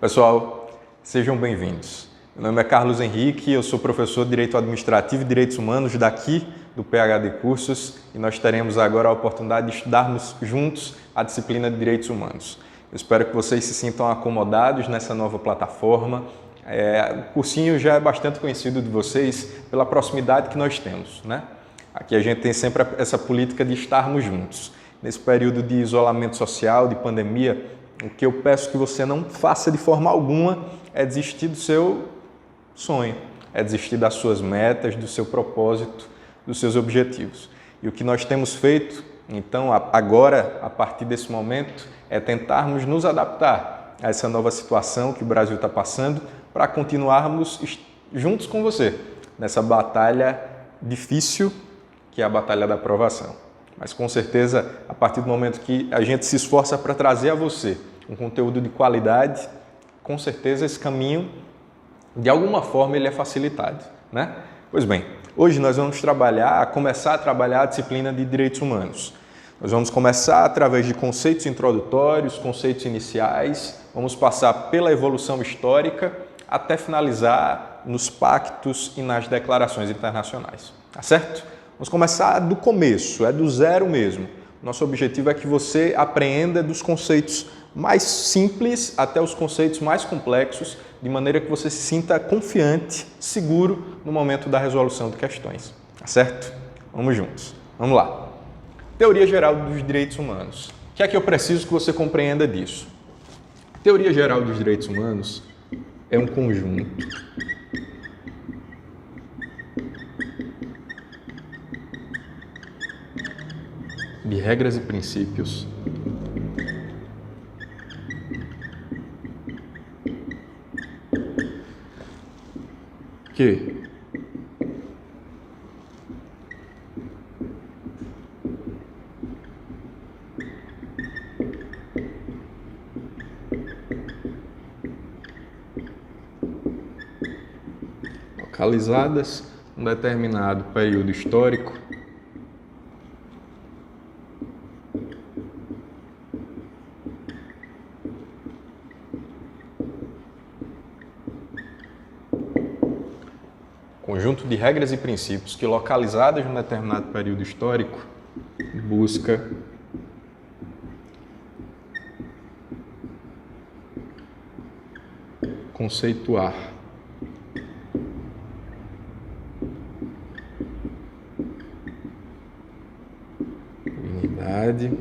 Pessoal, sejam bem-vindos. Meu nome é Carlos Henrique, eu sou professor de Direito Administrativo e Direitos Humanos daqui do PhD Cursos e nós teremos agora a oportunidade de estudarmos juntos a disciplina de Direitos Humanos. Eu espero que vocês se sintam acomodados nessa nova plataforma. O cursinho já é bastante conhecido de vocês pela proximidade que nós temos, né? Aqui a gente tem sempre essa política de estarmos juntos. Nesse período de isolamento social, de pandemia, o que eu peço que você não faça de forma alguma é desistir do seu sonho, é desistir das suas metas, do seu propósito, dos seus objetivos. E o que nós temos feito, então, agora, a partir desse momento, é tentarmos nos adaptar a essa nova situação que o Brasil está passando para continuarmos juntos com você nessa batalha difícil que é a batalha da aprovação. Mas com certeza, a partir do momento que a gente se esforça para trazer a você um conteúdo de qualidade, com certeza esse caminho, de alguma forma, ele é facilitado, né? Pois bem, hoje nós vamos começar a trabalhar a disciplina de Direitos Humanos. Nós vamos começar através de conceitos introdutórios, conceitos iniciais, vamos passar pela evolução histórica até finalizar nos pactos e nas declarações internacionais, tá certo? Vamos começar do começo, do zero mesmo. Nosso objetivo é que você apreenda dos conceitos mais simples até os conceitos mais complexos, de maneira que você se sinta confiante, seguro no momento da resolução de questões. Tá certo? Vamos juntos. Vamos lá. Teoria Geral dos Direitos Humanos. O que é que eu preciso que você compreenda disso? Teoria Geral dos Direitos Humanos é um conjunto de regras e princípios que localizadas em um determinado período histórico conjunto de regras e princípios que, localizadas em um determinado período histórico, busca conceituar dignidade,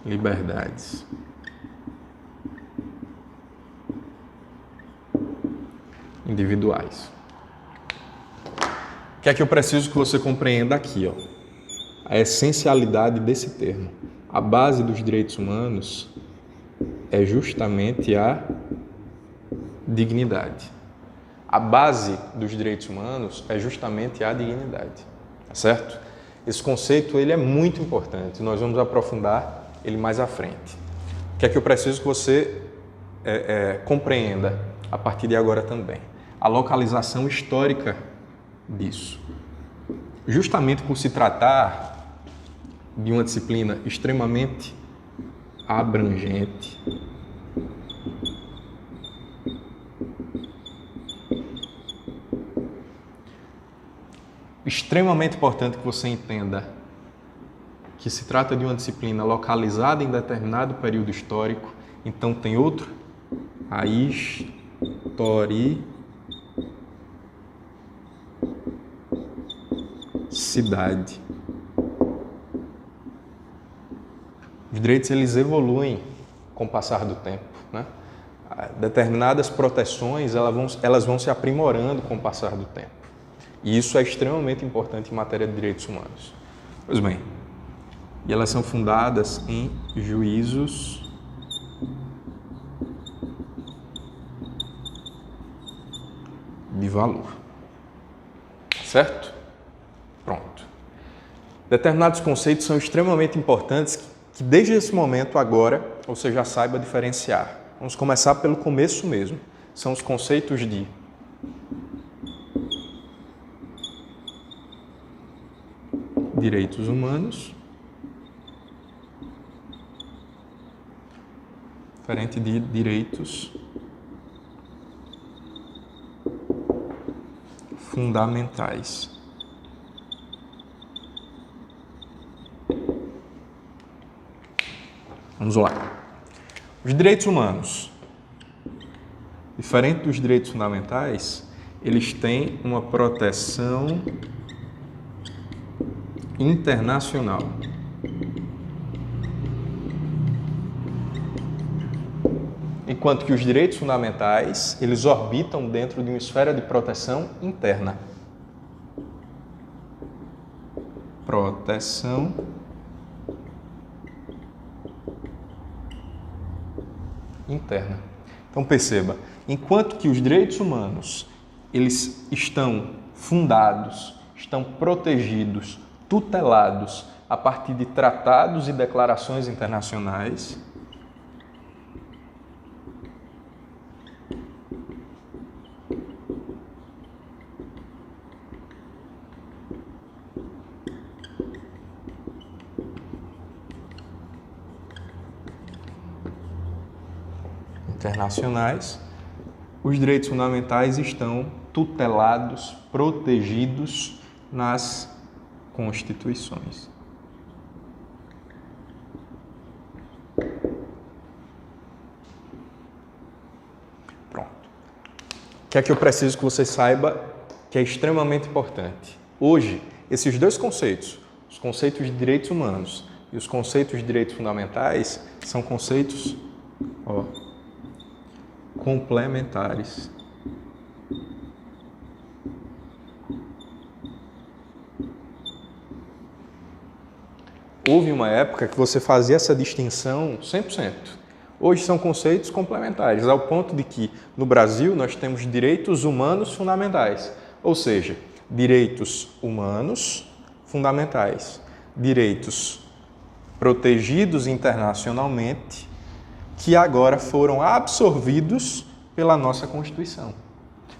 liberdades. Individuais. O que é que eu preciso que você compreenda aqui, A essencialidade desse termo. A base dos direitos humanos é justamente a dignidade. A base dos direitos humanos é justamente a dignidade, tá certo? Esse conceito ele é muito importante, nós vamos aprofundar ele mais à frente. O que é que eu preciso que você compreenda a partir de agora também? A localização histórica disso. Justamente por se tratar de uma disciplina extremamente abrangente, extremamente importante que você entenda que se trata de uma disciplina localizada em determinado período histórico, então tem outro, a historicidade. Os direitos eles evoluem com o passar do tempo, né? Determinadas proteções elas vão se aprimorando com o passar do tempo. E isso é extremamente importante em matéria de direitos humanos. Pois bem, e elas são fundadas em juízos de valor. Certo? Pronto. Determinados conceitos são extremamente importantes que desde esse momento agora você já saiba diferenciar. Vamos começar pelo começo mesmo. São os conceitos de direitos humanos, diferente de direitos fundamentais. Vamos lá. Os direitos humanos, diferente dos direitos fundamentais, eles têm uma proteção internacional. Enquanto que os direitos fundamentais, eles orbitam dentro de uma esfera de proteção interna. Proteção interna. Então perceba, enquanto que os direitos humanos, eles estão fundados, estão protegidos, tutelados a partir de tratados e declarações internacionais, os direitos fundamentais estão tutelados, protegidos nas constituições. Pronto. O que é que eu preciso que você saiba que é extremamente importante? Hoje, esses dois conceitos, os conceitos de direitos humanos e os conceitos de direitos fundamentais, são conceitos, complementares. Houve uma época que você fazia essa distinção 100%. Hoje são conceitos complementares, ao ponto de que, no Brasil, nós temos direitos humanos fundamentais, ou seja, direitos humanos fundamentais, direitos protegidos internacionalmente, que agora foram absorvidos pela nossa Constituição.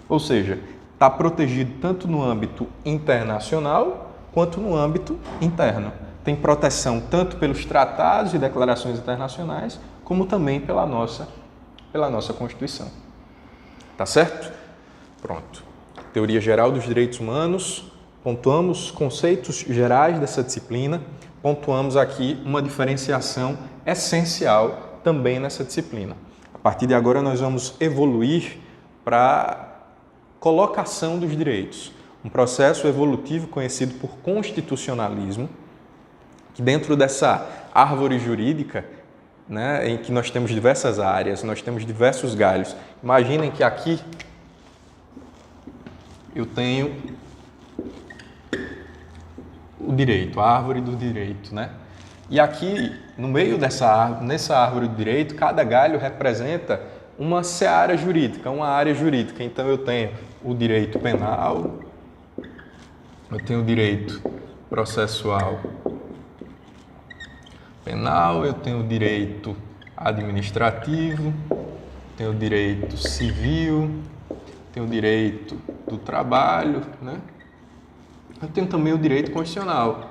Ou seja, está protegido tanto no âmbito internacional quanto no âmbito interno. Tem proteção tanto pelos tratados e declarações internacionais, como também pela nossa Constituição. Tá certo? Pronto. Teoria geral dos direitos humanos, pontuamos conceitos gerais dessa disciplina, pontuamos aqui uma diferenciação essencial também nessa disciplina. A partir de agora nós vamos evoluir para colocação dos direitos, um processo evolutivo conhecido por constitucionalismo, que dentro dessa árvore jurídica, né, em que nós temos diversas áreas, nós temos diversos galhos. Imaginem que aqui eu tenho o direito, a árvore do direito, né? E aqui, no meio nessa árvore do direito, cada galho representa uma seara jurídica, uma área jurídica. Então eu tenho o direito penal, eu tenho o direito processual penal, eu tenho o direito administrativo, tenho o direito civil, tenho o direito do trabalho, né? Eu tenho também o direito constitucional.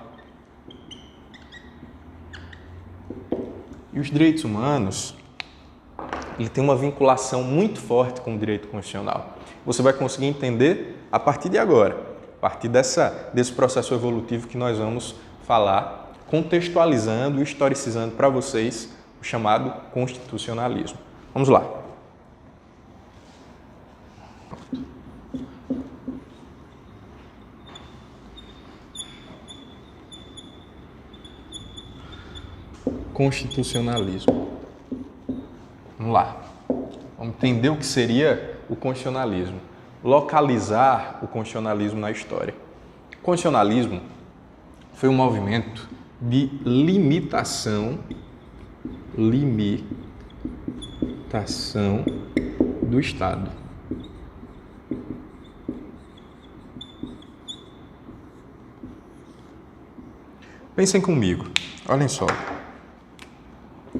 E os direitos humanos, ele tem uma vinculação muito forte com o direito constitucional. Você vai conseguir entender a partir de agora, a partir desse processo evolutivo que nós vamos falar, contextualizando e historicizando para vocês o chamado constitucionalismo. Vamos lá. Constitucionalismo. Vamos lá. Vamos entender o que seria o constitucionalismo. Localizar o constitucionalismo na história. O constitucionalismo foi um movimento de limitação do Estado. Pensem comigo, olhem só.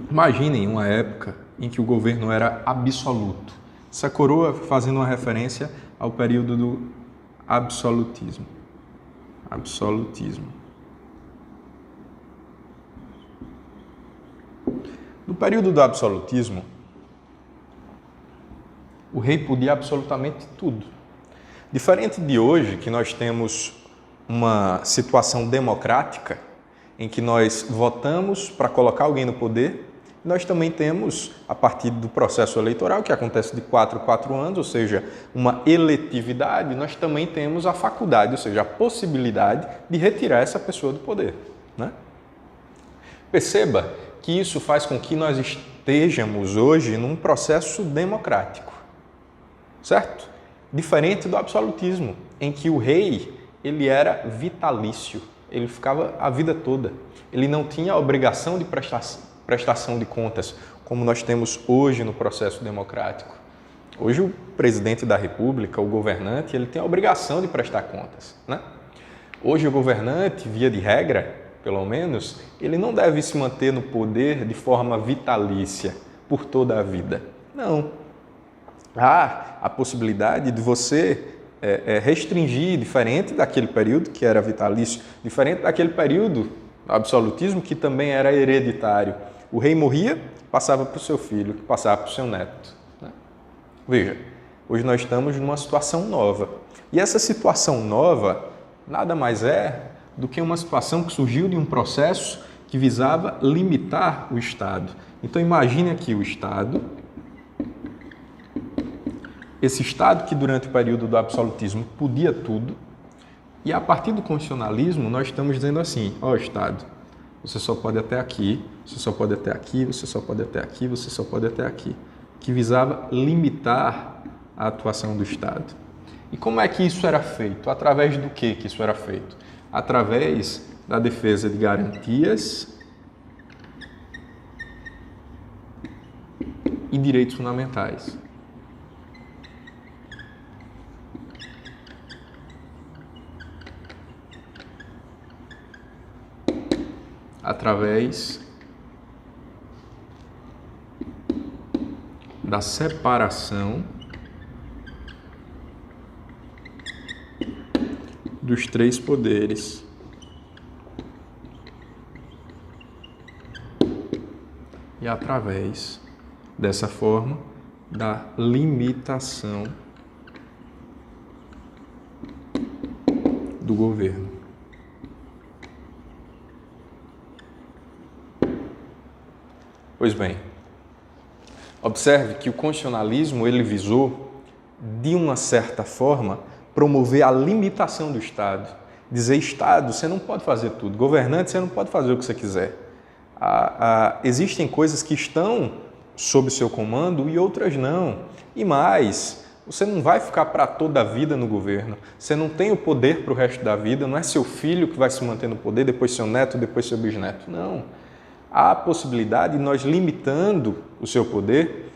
Imaginem uma época em que o governo era absoluto. Essa coroa fazendo uma referência ao período do absolutismo. Absolutismo. No período do absolutismo, o rei podia absolutamente tudo. Diferente de hoje, que nós temos uma situação democrática, em que nós votamos para colocar alguém no poder, nós também temos, a partir do processo eleitoral, que acontece de 4 em 4 anos, ou seja, uma eletividade, nós também temos a faculdade, ou seja, a possibilidade de retirar essa pessoa do poder, né? Perceba que isso faz com que nós estejamos hoje num processo democrático, certo? Diferente do absolutismo, em que o rei ele era vitalício, ele ficava a vida toda, ele não tinha a obrigação de prestação de contas, como nós temos hoje no processo democrático. Hoje o presidente da República, o governante, ele tem a obrigação de prestar contas, né? Hoje o governante, via de regra, pelo menos, ele não deve se manter no poder de forma vitalícia, por toda a vida. Não. Há a possibilidade de você restringir, diferente daquele período que era vitalício, diferente daquele período absolutismo que também era hereditário. O rei morria, passava para o seu filho, que passava para o seu neto, né? Veja, hoje nós estamos numa situação nova. E essa situação nova nada mais é do que uma situação que surgiu de um processo que visava limitar o Estado. Então imagine aqui o Estado, esse Estado que durante o período do absolutismo podia tudo, e a partir do constitucionalismo nós estamos dizendo assim, ó Estado, você só pode até aqui, você só pode até aqui, você só pode até aqui, você só pode até aqui, que visava limitar a atuação do Estado. E como é que isso era feito? Através do que isso era feito? Através da defesa de garantias e direitos fundamentais. Através da separação dos 3 poderes e através dessa forma da limitação do governo. Pois bem, observe que o constitucionalismo ele visou, de uma certa forma, promover a limitação do Estado. Dizer, Estado, você não pode fazer tudo. Governante, você não pode fazer o que você quiser. Existem coisas que estão sob seu comando e outras não. E mais, você não vai ficar para toda a vida no governo. Você não tem o poder para o resto da vida. Não é seu filho que vai se manter no poder, depois seu neto, depois seu bisneto. Não. Há a possibilidade de nós, limitando o seu poder,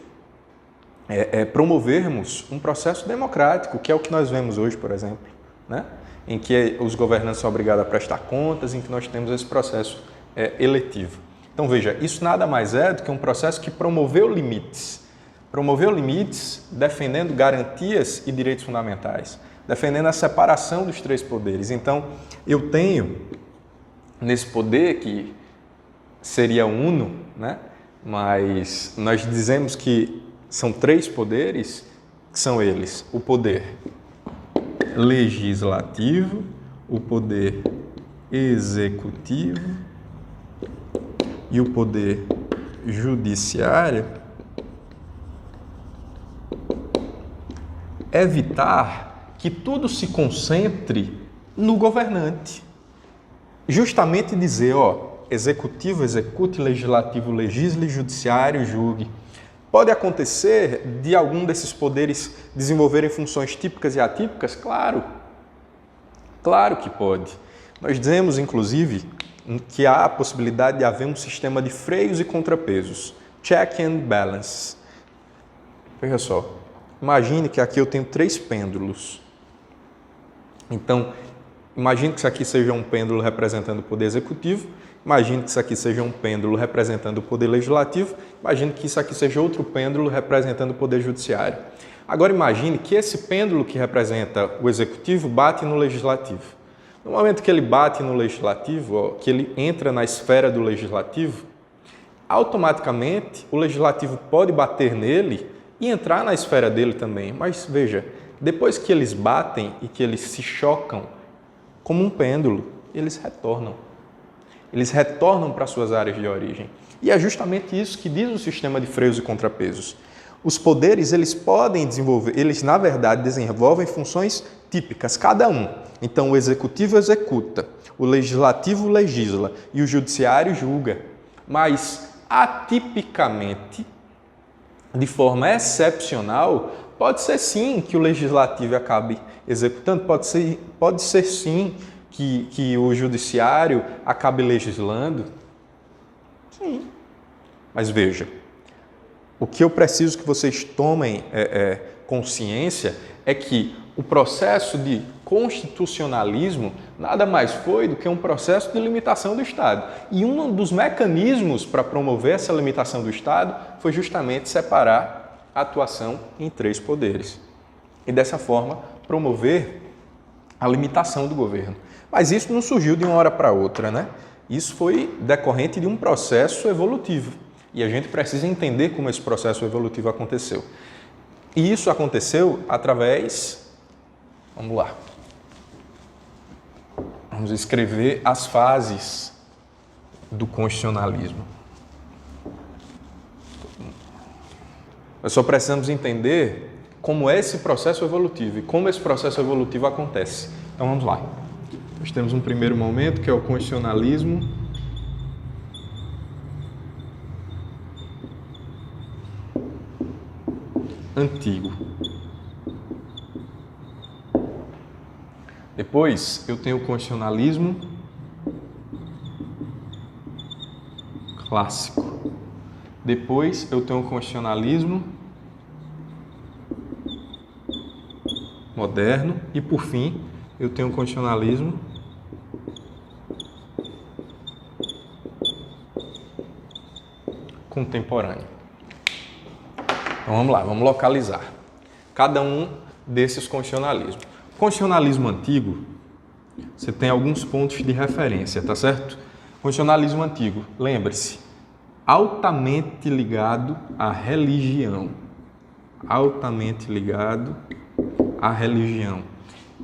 promovermos um processo democrático, que é o que nós vemos hoje, por exemplo, né? Em que os governantes são obrigados a prestar contas, em que nós temos esse processo eletivo. Então, veja, isso nada mais é do que um processo que promoveu limites. Promoveu limites defendendo garantias e direitos fundamentais, defendendo a separação dos 3 poderes. Então, eu tenho, nesse poder que seria uno, né? Mas nós dizemos que são 3 poderes, que são eles: o poder legislativo, o poder executivo e o poder judiciário. Evitar que tudo se concentre no governante. Justamente dizer, executivo execute, legislativo legisle, judiciário julgue. Pode acontecer de algum desses poderes desenvolverem funções típicas e atípicas? Claro. Claro que pode. Nós dizemos, inclusive, que há a possibilidade de haver um sistema de freios e contrapesos. Check and balance. Veja só. Imagine que aqui eu tenho 3 pêndulos. Então, imagine que isso aqui seja um pêndulo representando o poder executivo. Imagine que isso aqui seja um pêndulo representando o poder legislativo. Imagine que isso aqui seja outro pêndulo representando o poder judiciário. Agora imagine que esse pêndulo que representa o executivo bate no legislativo. No momento que ele bate no legislativo, que ele entra na esfera do legislativo, automaticamente o legislativo pode bater nele e entrar na esfera dele também. Mas veja, depois que eles batem e que eles se chocam, como um pêndulo, eles retornam. Eles retornam para suas áreas de origem. E é justamente isso que diz o sistema de freios e contrapesos. Os poderes, eles podem desenvolver, eles na verdade desenvolvem funções típicas, cada um. Então o executivo executa, o legislativo legisla e o judiciário julga. Mas atipicamente, de forma excepcional, pode ser sim que o legislativo acabe executando, pode ser sim que o judiciário acabe legislando. Sim. Mas veja, o que eu preciso que vocês tomem consciência é que o processo de constitucionalismo nada mais foi do que um processo de limitação do Estado. E um dos mecanismos para promover essa limitação do Estado foi justamente separar a atuação em 3 poderes. E dessa forma promover a limitação do governo. Mas isso não surgiu de uma hora para outra, né? Isso foi decorrente de um processo evolutivo. E a gente precisa entender como esse processo evolutivo aconteceu. E isso aconteceu através... Vamos lá. Vamos escrever as fases do constitucionalismo. Nós só precisamos entender como é esse processo evolutivo e como esse processo evolutivo acontece. Então vamos lá. Nós temos um primeiro momento que é o constitucionalismo antigo. Depois eu tenho o constitucionalismo clássico. Depois eu tenho o constitucionalismo moderno e por fim eu tenho o constitucionalismo contemporâneo. Então vamos lá, vamos localizar cada um desses constitucionalismos. Constitucionalismo antigo, você tem alguns pontos de referência, tá certo? Constitucionalismo antigo, lembre-se, altamente ligado à religião. Altamente ligado à religião.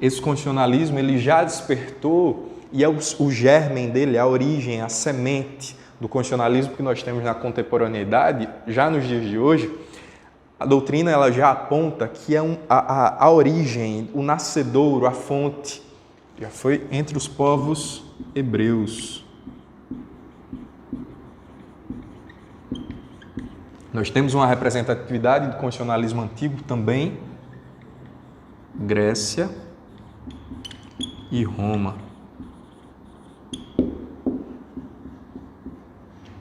Esse constitucionalismo ele já despertou e é o germen dele, a origem, a semente do constitucionalismo que nós temos na contemporaneidade, já nos dias de hoje. A doutrina ela já aponta que a origem, o nascedouro, a fonte, já foi entre os povos hebreus. Nós temos uma representatividade do constitucionalismo antigo também, Grécia e Roma.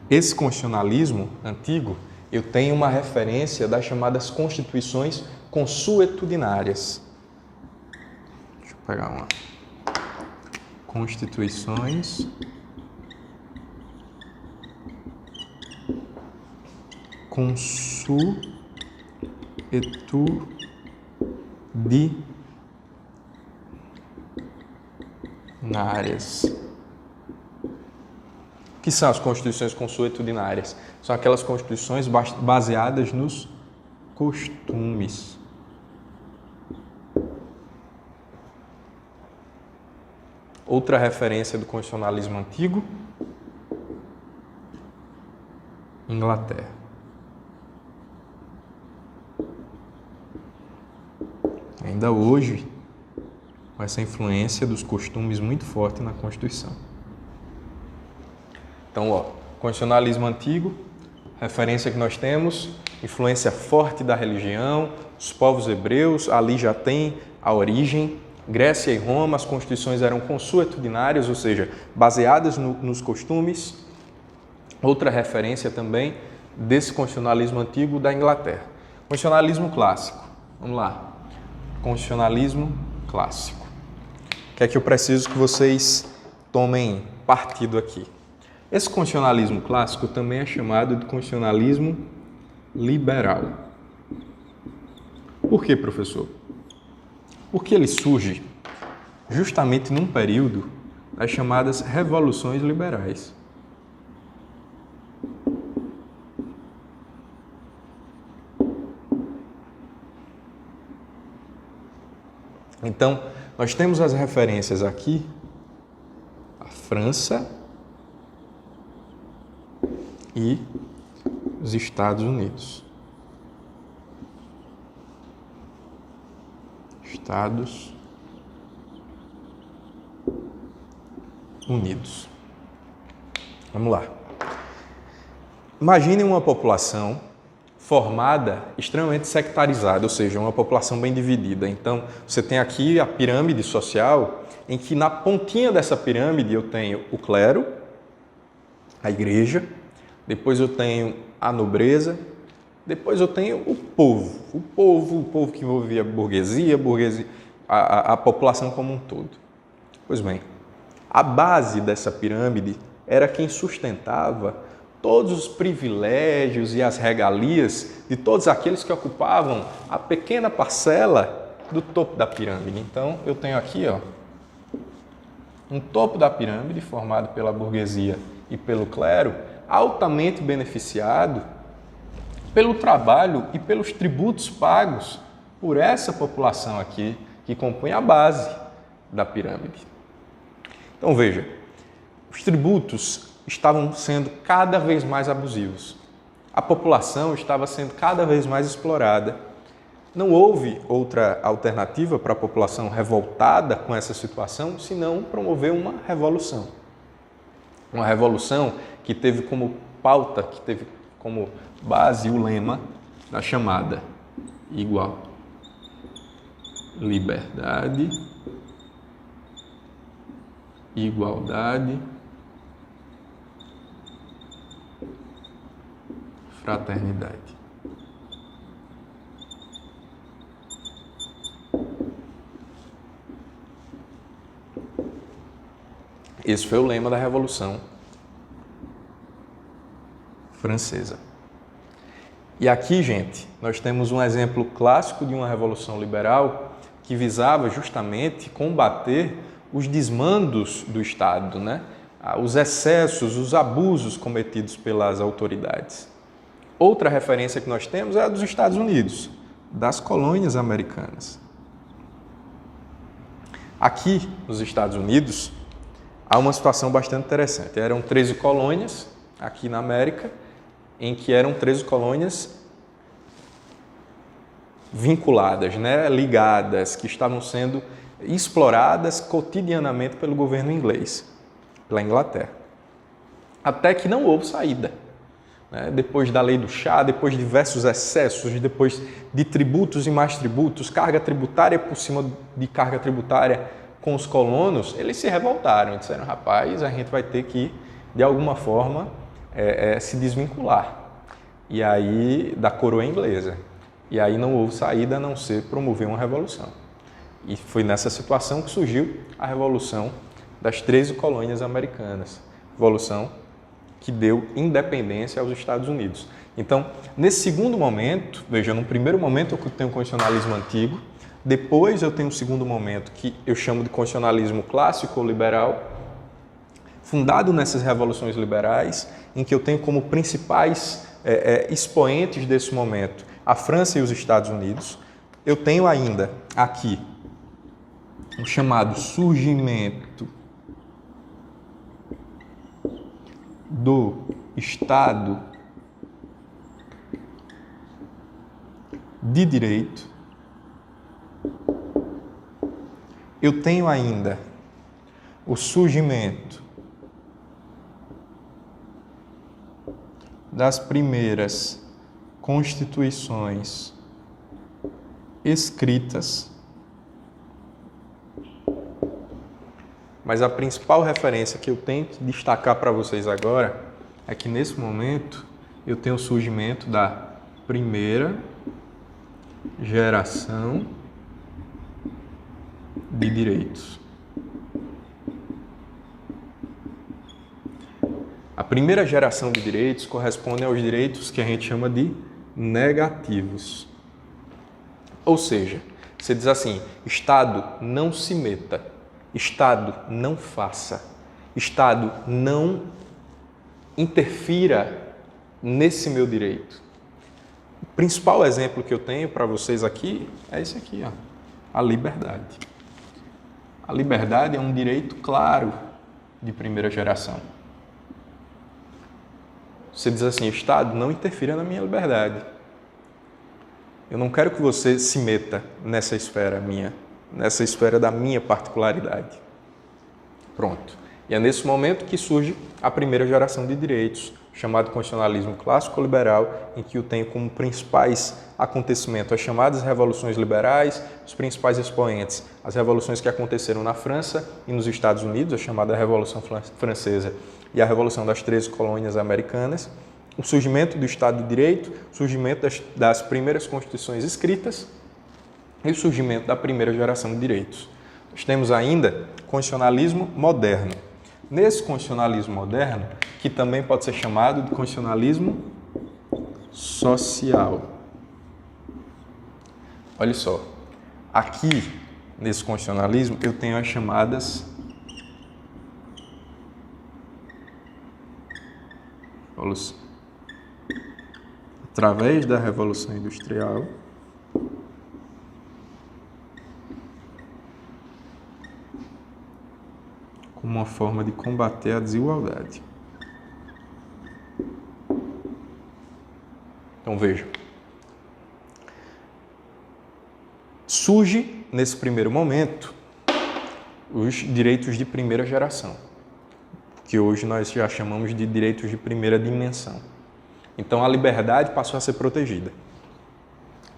Esse constitucionalismo antigo, eu tenho uma referência das chamadas constituições consuetudinárias. Deixa eu pegar uma. Constituições consuetudinárias. O que são as constituições consuetudinárias? São aquelas constituições baseadas nos costumes. Outra referência do constitucionalismo antigo, Inglaterra. Ainda hoje, com essa influência dos costumes muito forte na Constituição. Então, constitucionalismo antigo, referência que nós temos, influência forte da religião, os povos hebreus, ali já tem a origem. Grécia e Roma, as constituições eram consuetudinárias, ou seja, baseadas nos costumes. Outra referência também desse constitucionalismo antigo da Inglaterra. Constitucionalismo clássico. Vamos lá. Constitucionalismo clássico. O que é que eu preciso que vocês tomem partido aqui? Esse constitucionalismo clássico também é chamado de constitucionalismo liberal. Por quê, professor? Porque ele surge justamente num período das chamadas revoluções liberais. Então, nós temos as referências aqui, a França e os Estados Unidos. Estados Unidos. Vamos lá. Imagine uma população formada extremamente sectarizada, ou seja, uma população bem dividida. Então, você tem aqui a pirâmide social, em que na pontinha dessa pirâmide eu tenho o clero, a igreja, depois eu tenho a nobreza, depois eu tenho o povo que envolvia a burguesia, a população como um todo. Pois bem, a base dessa pirâmide era quem sustentava todos os privilégios e as regalias de todos aqueles que ocupavam a pequena parcela do topo da pirâmide. Então, eu tenho aqui, um topo da pirâmide formado pela burguesia e pelo clero, altamente beneficiado pelo trabalho e pelos tributos pagos por essa população aqui, que compõe a base da pirâmide. Então, veja, os tributos estavam sendo cada vez mais abusivos. A população estava sendo cada vez mais explorada. Não houve outra alternativa para a população revoltada com essa situação, senão promover uma revolução. Uma revolução que teve como pauta, que teve como base o lema da chamada igual liberdade, igualdade, fraternidade. Esse foi o lema da Revolução Francesa. E aqui, gente, nós temos um exemplo clássico de uma revolução liberal que visava justamente combater os desmandos do Estado, né? Os excessos, os abusos cometidos pelas autoridades. Outra referência que nós temos é a dos Estados Unidos, das colônias americanas. Aqui, nos Estados Unidos, há uma situação bastante interessante. Eram 13 colônias aqui na América, em que eram 13 colônias vinculadas, né, ligadas, que estavam sendo exploradas cotidianamente pelo governo inglês, pela Inglaterra. Até que não houve saída. Depois da lei do chá, depois de diversos excessos, depois de tributos e mais tributos, carga tributária por cima de carga tributária com os colonos, eles se revoltaram e disseram, rapaz, a gente vai ter que, de alguma forma, se desvincular. E aí, da coroa inglesa. E aí não houve saída a não ser promover uma revolução. E foi nessa situação que surgiu a Revolução das 13 colônias americanas. Revolução que deu independência aos Estados Unidos. Então, nesse segundo momento, veja, no primeiro momento eu tenho o constitucionalismo antigo, depois eu tenho o segundo momento que eu chamo de constitucionalismo clássico ou liberal, fundado nessas revoluções liberais, em que eu tenho como principais expoentes desse momento a França e os Estados Unidos. Eu tenho ainda aqui o chamado surgimento do Estado de Direito. Eu tenho ainda o surgimento das primeiras constituições escritas, mas a principal referência que eu tenho que destacar para vocês agora é que nesse momento eu tenho o surgimento da primeira geração de direitos. A primeira geração de direitos corresponde aos direitos que a gente chama de negativos. Ou seja, você diz assim, Estado não se meta, Estado não faça, Estado não interfira nesse meu direito. O principal exemplo que eu tenho para vocês aqui é esse aqui, a liberdade. A liberdade é um direito claro de primeira geração. Você diz assim, Estado, não interfira na minha liberdade. Eu não quero que você se meta nessa esfera minha, nessa esfera da minha particularidade. Pronto. E é nesse momento que surge a primeira geração de direitos, chamado constitucionalismo clássico-liberal, em que eu tenho como principais acontecimentos as chamadas revoluções liberais, os principais expoentes, as revoluções que aconteceram na França e nos Estados Unidos, a chamada Revolução Francesa e a Revolução das 13 Colônias Americanas, o surgimento do Estado de Direito, o surgimento das primeiras constituições escritas e o surgimento da primeira geração de direitos. Nós temos ainda constitucionalismo moderno. Nesse constitucionalismo moderno, que também pode ser chamado de constitucionalismo social. Olha só, aqui nesse constitucionalismo eu tenho as chamadas através da Revolução Industrial, como uma forma de combater a desigualdade. Então veja, surge nesse primeiro momento os direitos de primeira geração, que hoje nós já chamamos de direitos de primeira dimensão. Então a liberdade passou a ser protegida.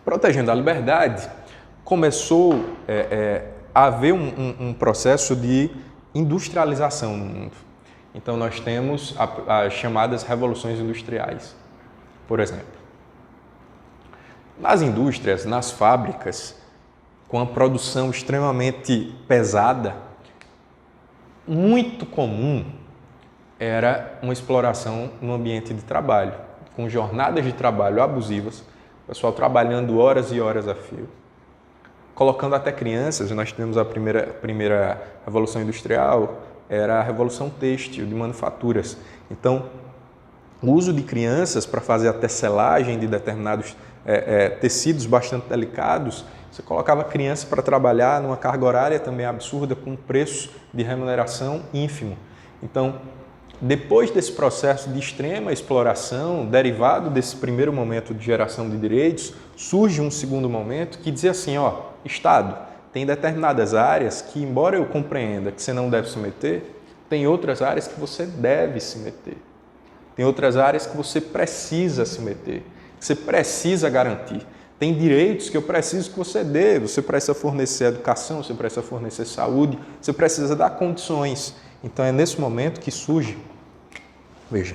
Protegendo a liberdade, começou a haver um processo de industrialização no mundo. Então nós temos as chamadas revoluções industriais, por exemplo. Nas indústrias, nas fábricas, com a produção extremamente pesada, muito comum era uma exploração no ambiente de trabalho, com jornadas de trabalho abusivas, o pessoal trabalhando horas e horas a fio, colocando até crianças. Nós tivemos a primeira revolução industrial, era a revolução têxtil, de manufaturas. Então, o uso de crianças para fazer a tecelagem de determinados tecidos bastante delicados, você colocava criança para trabalhar numa carga horária também absurda, com um preço de remuneração ínfimo. Então, depois desse processo de extrema exploração, derivado desse primeiro momento de geração de direitos, surge um segundo momento que dizia assim, Estado, tem determinadas áreas que, embora eu compreenda que você não deve se meter, tem outras áreas que você deve se meter. Tem outras áreas que você precisa se meter, que você precisa garantir. Tem direitos que eu preciso que você dê. Você precisa fornecer educação, você precisa fornecer saúde, você precisa dar condições. Então é nesse momento que surge, veja,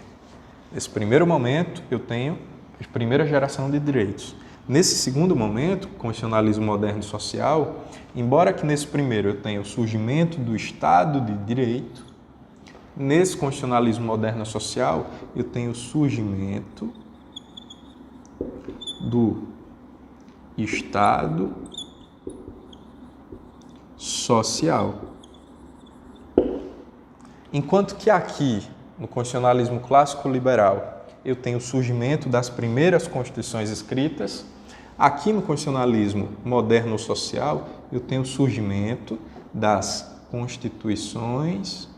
nesse primeiro momento eu tenho a primeira geração de direitos. Nesse segundo momento, constitucionalismo moderno e social, embora que nesse primeiro eu tenha o surgimento do Estado de Direito, nesse constitucionalismo moderno e social eu tenho o surgimento do Estado social. Enquanto que aqui, no constitucionalismo clássico liberal, eu tenho o surgimento das primeiras constituições escritas, aqui no constitucionalismo moderno social, eu tenho o surgimento das constituições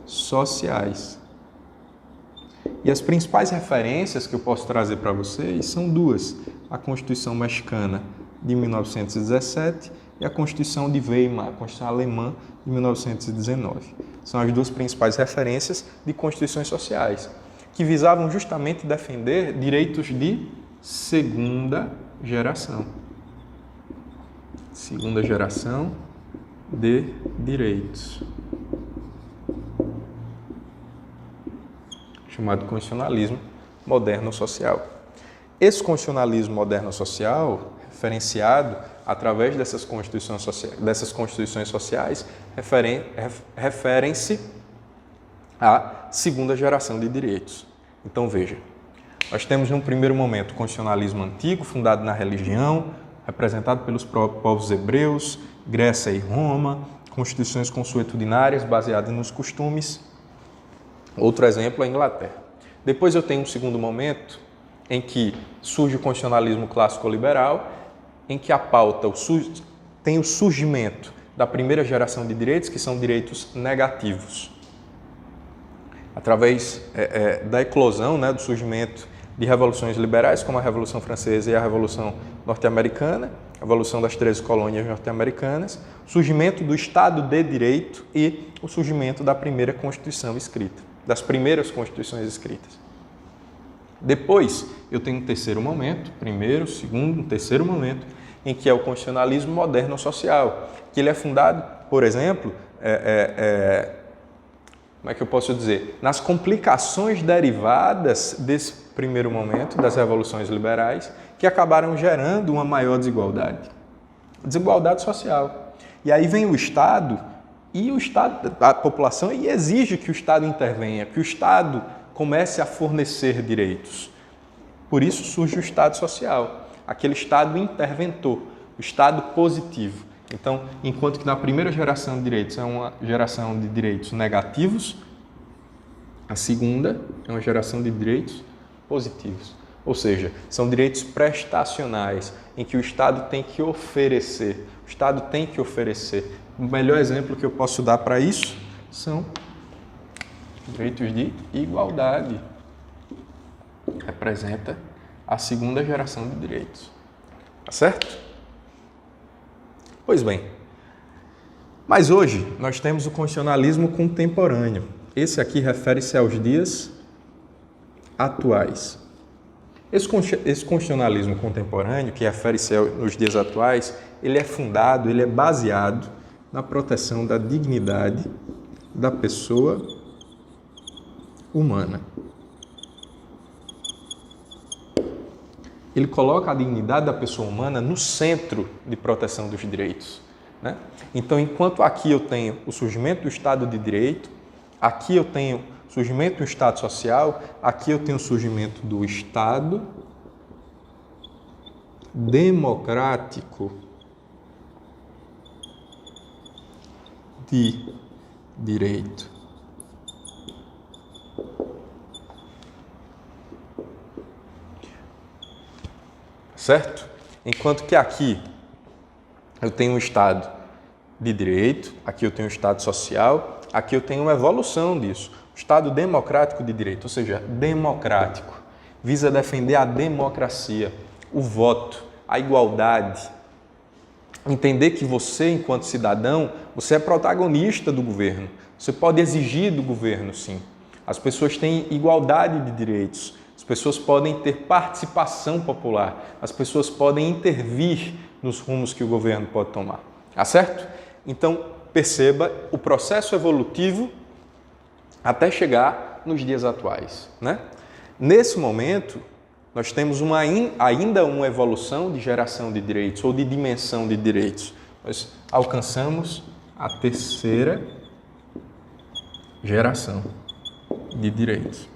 sociais. E as principais referências que eu posso trazer para vocês são duas: a Constituição Mexicana de 1917 e a Constituição de Weimar, a Constituição Alemã de 1919. São as duas principais referências de constituições sociais, que visavam justamente defender direitos de segunda geração. Segunda geração de direitos. Chamado constitucionalismo moderno social. Esse constitucionalismo moderno social, referenciado através dessas constituições sociais, referem-se à segunda geração de direitos. Então veja, nós temos num primeiro momento o constitucionalismo antigo, fundado na religião, representado pelos povos hebreus, Grécia e Roma, constituições consuetudinárias baseadas nos costumes. Outro exemplo é a Inglaterra. Depois eu tenho um segundo momento em que surge o constitucionalismo clássico liberal, em que a pauta tem o surgimento da primeira geração de direitos, que são direitos negativos. Através da eclosão, né, do surgimento de revoluções liberais, como a Revolução Francesa e a Revolução Norte-Americana, a Revolução das 13 colônias norte-americanas, o surgimento do Estado de Direito e o surgimento da primeira Constituição escrita, das primeiras Constituições escritas. Depois, eu tenho um terceiro momento, primeiro, segundo, um terceiro momento, em que é o constitucionalismo moderno social, que ele é fundado, por exemplo, como é que eu posso dizer? Nas complicações derivadas desse primeiro momento, das revoluções liberais, que acabaram gerando uma maior desigualdade social. E aí vem o Estado, e a população e exige que o Estado intervenha, que o Estado comece a fornecer direitos. Por isso surge o Estado social, aquele Estado interventor, o Estado positivo. Então, enquanto que na primeira geração de direitos é uma geração de direitos negativos, a segunda é uma geração de direitos positivos. Ou seja, são direitos prestacionais, em que o Estado tem que oferecer. O Estado tem que oferecer. O melhor exemplo que eu posso dar para isso são direitos de igualdade. Representa a segunda geração de direitos. Tá certo? Pois bem, mas hoje nós temos o constitucionalismo contemporâneo. Esse aqui refere-se aos dias atuais. Esse constitucionalismo contemporâneo, que refere-se aos dias atuais, ele é fundado, ele é baseado na proteção da dignidade da pessoa humana. Ele coloca a dignidade da pessoa humana no centro de proteção dos direitos, né? Então, enquanto aqui eu tenho o surgimento do Estado de Direito, aqui eu tenho o surgimento do Estado Social, aqui eu tenho o surgimento do Estado democrático de direito. Certo? Enquanto que aqui eu tenho um Estado de direito, aqui eu tenho um Estado social, aqui eu tenho uma evolução disso. O Estado democrático de direito, ou seja, democrático, visa defender a democracia, o voto, a igualdade. Entender que você, enquanto cidadão, você é protagonista do governo. Você pode exigir do governo, sim. As pessoas têm igualdade de direitos. As pessoas podem ter participação popular, as pessoas podem intervir nos rumos que o governo pode tomar. Tá certo? Então, perceba o processo evolutivo até chegar nos dias atuais, né? Nesse momento, nós temos ainda uma evolução de geração de direitos ou de dimensão de direitos. Nós alcançamos a terceira geração de direitos.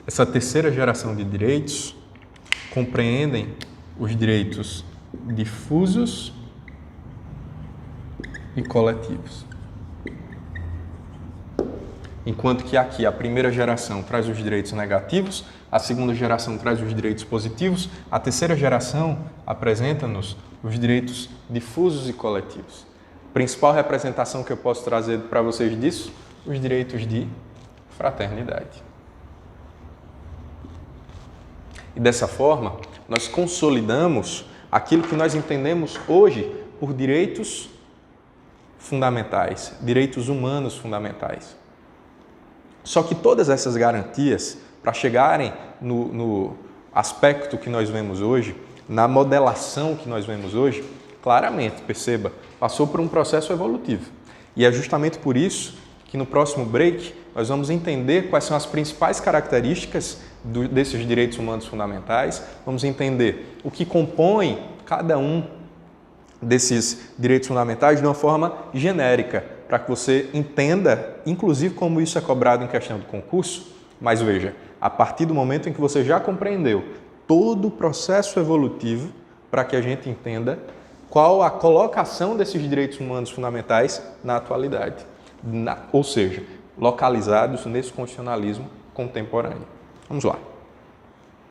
Essa terceira geração de direitos compreendem os direitos difusos e coletivos. Enquanto que aqui a primeira geração traz os direitos negativos, a segunda geração traz os direitos positivos, a terceira geração apresenta-nos os direitos difusos e coletivos. Principal representação que eu posso trazer para vocês disso? Os direitos de fraternidade. E dessa forma, nós consolidamos aquilo que nós entendemos hoje por direitos fundamentais, direitos humanos fundamentais. Só que todas essas garantias, para chegarem no aspecto que nós vemos hoje, na modelação que nós vemos hoje, claramente, perceba, passou por um processo evolutivo. E é justamente por isso que no próximo break nós vamos entender quais são as principais características desses direitos humanos fundamentais, vamos entender o que compõe cada um desses direitos fundamentais de uma forma genérica, para que você entenda, inclusive, como isso é cobrado em questão de concurso. Mas veja, a partir do momento em que você já compreendeu todo o processo evolutivo, para que a gente entenda qual a colocação desses direitos humanos fundamentais na atualidade, ou seja, localizados nesse constitucionalismo contemporâneo. Vamos lá.